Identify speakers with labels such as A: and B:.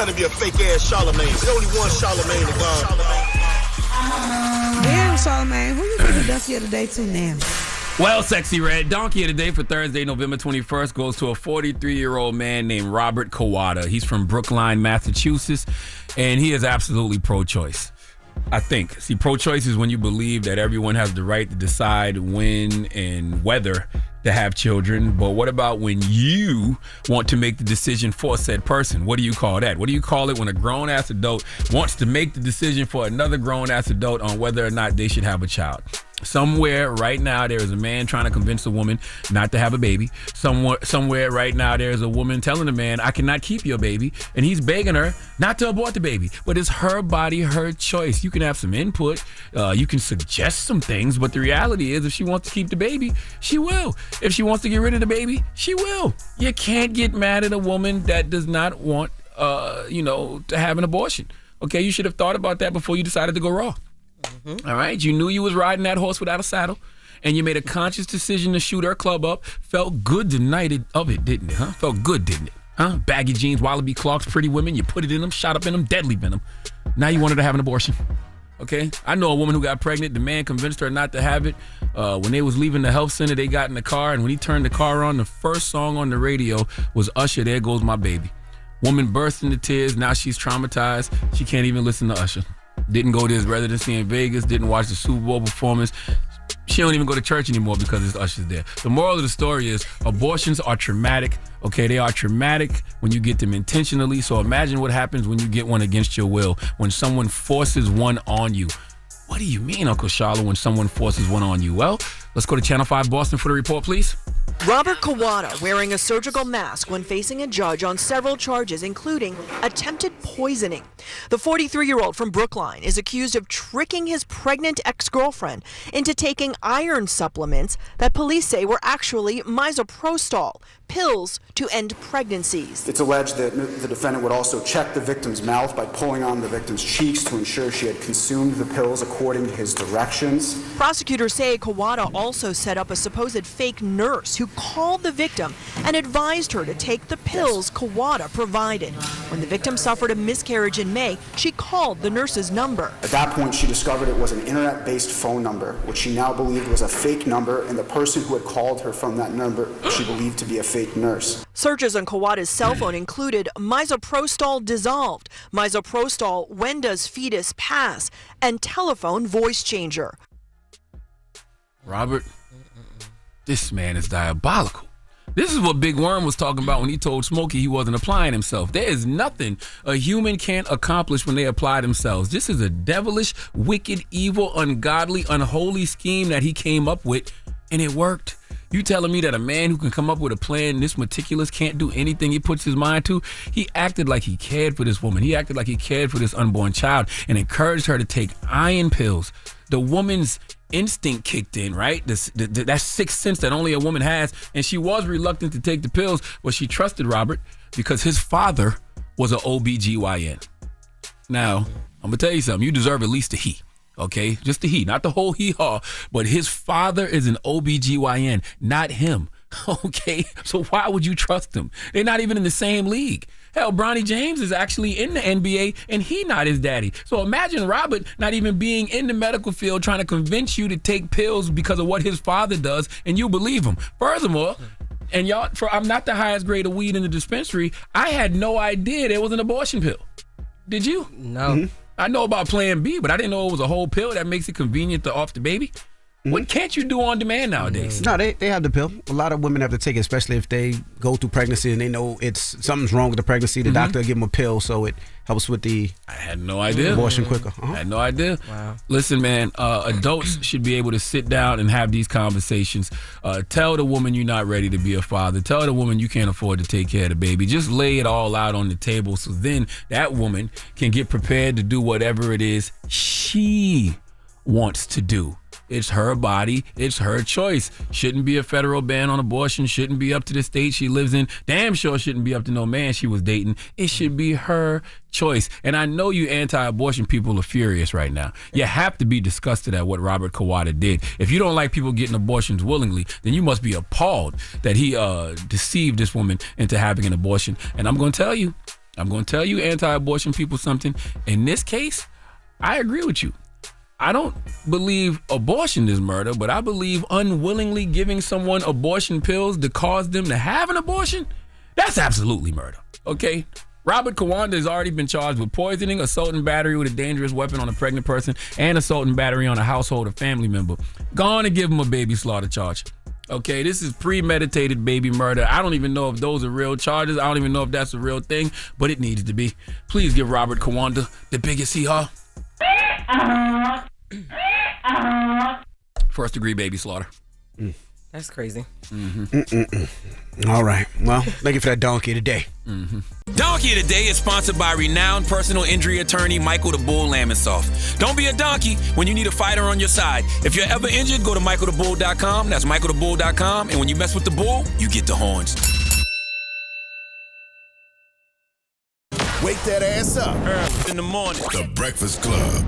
A: trying to be a fake-ass Charlamagne. There's only one Charlamagne to God.
B: Damn, Charlamagne, who you think the donkey of the day to now?
C: Well, Sexy Red, donkey of the day for Thursday, November 21st, goes to a 43-year-old man named Robert Kawada. He's from Brookline, Massachusetts, and he is absolutely pro-choice. I think. See, pro-choice is when you believe that everyone has the right to decide when and whether to have children. But what about when you want to make the decision for said person? What do you call that? What do you call it when a grown-ass adult wants to make the decision for another grown-ass adult on whether or not they should have a child? Somewhere right now there is a man trying to convince a woman not to have a baby. Somewhere right now there is a woman telling a man, I cannot keep your baby, and he's begging her not to abort the baby. But it's her body, her choice. You can have some input, you can suggest some things, but the reality is if she wants to keep the baby, she will. If she wants to get rid of the baby, she will. You can't get mad at a woman that does not want to have an abortion. Okay, you should have thought about that before you decided to go raw. Mm-hmm. All right, you knew you was riding that horse without a saddle, and you made a conscious decision to shoot her club up. Felt good the night of it, didn't it? Huh? Felt good, didn't it? Huh? Baggy jeans, Wallaby Clarks, pretty women. You put it in them, shot up in them, deadly venom. Now you wanted to have an abortion. Okay, I know a woman who got pregnant. The man convinced her not to have it. When they was leaving the health center, they got in the car, and when he turned the car on, the first song on the radio was Usher, There Goes My Baby. Woman burst into tears. Now she's traumatized. She can't even listen to Usher. Didn't go to his residency in Vegas. Didn't watch the Super Bowl performance. She don't even go to church anymore because it's Usher's there. The moral of the story is abortions are traumatic. Okay, they are traumatic when you get them intentionally. So imagine what happens when you get one against your will, when someone forces one on you. What do you mean, Uncle Charlo, when someone forces one on you? Well, let's go to Channel 5 Boston for the report, please.
D: Robert Kawada wearing a surgical mask when facing a judge on several charges, including attempted poisoning. The 43-year-old from Brookline is accused of tricking his pregnant ex-girlfriend into taking iron supplements that police say were actually misoprostol, pills to end pregnancies.
E: It's alleged that the defendant would also check the victim's mouth by pulling on the victim's cheeks to ensure she had consumed the pills according to his directions.
D: Prosecutors say Kawada also set up a supposed fake nurse who called the victim and advised her to take the pills Kawada provided. When the victim suffered a miscarriage in May, she called the nurse's number.
E: At that point, she discovered it was an internet-based phone number, which she now believed was a fake number, and the person who had called her from that number she believed to be a fake nurse.
D: Searches on Kawada's cell phone included misoprostol dissolved, misoprostol when does fetus pass, and telephone voice changer.
C: Robert, this man is diabolical. This is what Big Worm was talking about when he told Smokey he wasn't applying himself. There is nothing a human can't accomplish when they apply themselves. This is a devilish, wicked, evil, ungodly, unholy scheme that he came up with, and it worked. You telling me that a man who can come up with a plan this meticulous can't do anything he puts his mind to? He acted like he cared for this woman. He acted like he cared for this unborn child and encouraged her to take iron pills. The woman's instinct kicked in, right? That sixth sense that only a woman has, and she was reluctant to take the pills, but she trusted Robert because his father was an OBGYN. Now, I'm gonna tell you something. You deserve at least a he. Okay, just the he, not the whole hee-haw, but his father is an OBGYN, not him. Okay, so why would you trust him? They're not even in the same league. Hell, Bronny James is actually in the NBA, and he not his daddy. So imagine Robert not even being in the medical field trying to convince you to take pills because of what his father does, and you believe him. Furthermore, and y'all, I'm not the highest grade of weed in the dispensary. I had no idea there was an abortion pill. Did you?
F: No.
C: Mm-hmm. I know about Plan B, but I didn't know it was a whole pill that makes it convenient to off the baby. Mm-hmm. What can't you do on demand nowadays?
F: No, they have the pill. A lot of women have to take it, especially if they go through pregnancy and they know something's wrong with the pregnancy. The doctor will give them a pill, so it helps with the
C: I had no idea.
F: abortion quicker.
C: I had no idea.
F: Wow.
C: Listen, man, adults should be able to sit down and have these conversations. Tell the woman you're not ready to be a father. Tell the woman you can't afford to take care of the baby. Just lay it all out on the table so then that woman can get prepared to do whatever it is she wants to do. It's her body. It's her choice. Shouldn't be a federal ban on abortion. Shouldn't be up to the state she lives in. Damn sure shouldn't be up to no man she was dating. It should be her choice. And I know you anti-abortion people are furious right now. You have to be disgusted at what Robert Kawada did. If you don't like people getting abortions willingly, then you must be appalled that he deceived this woman into having an abortion. And I'm going to tell you, I'm going to tell you anti-abortion people something. In this case, I agree with you. I don't believe abortion is murder, but I believe unwillingly giving someone abortion pills to cause them to have an abortion, that's absolutely murder, okay? Robert Kawanda has already been charged with poisoning, assault and battery with a dangerous weapon on a pregnant person, and assault and battery on a household or family member. Go on and give him a baby slaughter charge. Okay, this is premeditated baby murder. I don't even know if those are real charges. I don't even know if that's a real thing, but it needs to be. Please give Robert Kawanda the biggest hee-haw. First degree baby slaughter.
G: That's crazy.
F: All right. Well, thank you for that donkey today.
C: Donkey of the Day is sponsored by renowned personal injury attorney Michael the Bull Lamonsoff. Don't be a donkey when you need a fighter on your side. If you're ever injured, go to michaelthebull.com. That's michaelthebull.com. And when you mess with the bull, you get the horns.
A: Wake that ass up.
C: In the morning.
H: The Breakfast Club.